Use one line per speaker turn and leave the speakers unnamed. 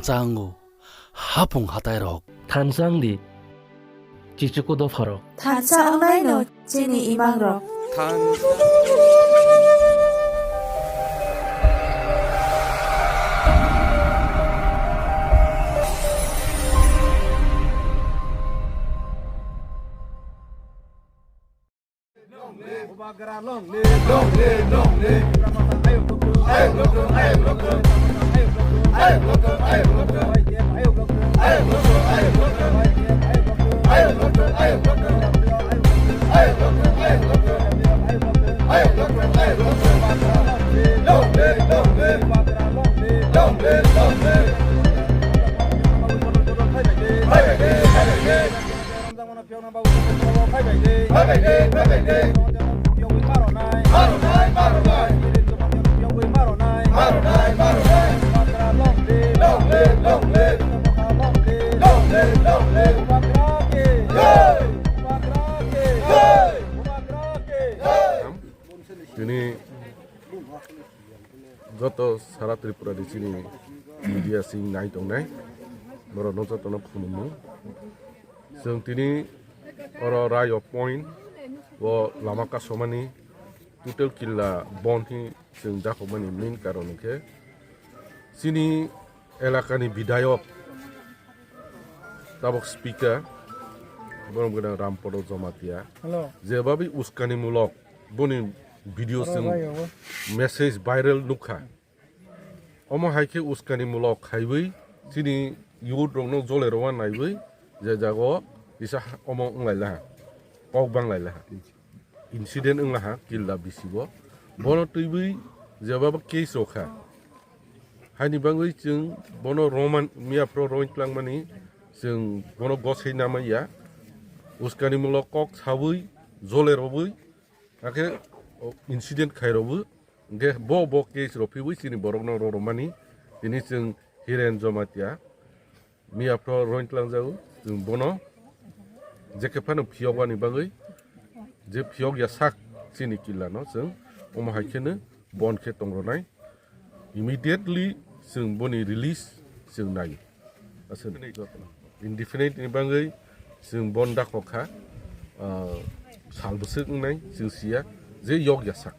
tansangu hapung hatai rok
Tansang di Cicuku do farok
Tansa angnai no chini imang rok.
Ini joto sarat Tripura di sini media sing naik dong naik, baru nonton tonton penuh. Seng tini orang rayo point, wo lama kasomani, tutel kila bonti seng dah komani main karon ke. Sini elakani bidayok, tabok speaker, baru guna rampodo zomatia. Jebabi uskani mulok, boni video sing message viral nukha omo haike uskani mulok khaibai sini yud rongno jole rowan naibai je jago isa omo nglaila pok bang laila incident nglaha killa bisibo bono tuibai jababa case okha hani bangui jeng bono roman mia pro roin klangmani jeng bono gosei namaya uskani mulok kok sabai jole robai ake incident khairobu ge bo case ropibu sini borokno roromani ini jeng hiren jomatia mi apro rointlang jau jeng bono jeke pano phiogani bagai je phiog ya sak sini kilano jeng omo haikene bon khe tongronai immediately jeng boni release jeng nai asen indefinite ni bagai jeng bon dakokha salbusuk nai jeng sia je yog ya sak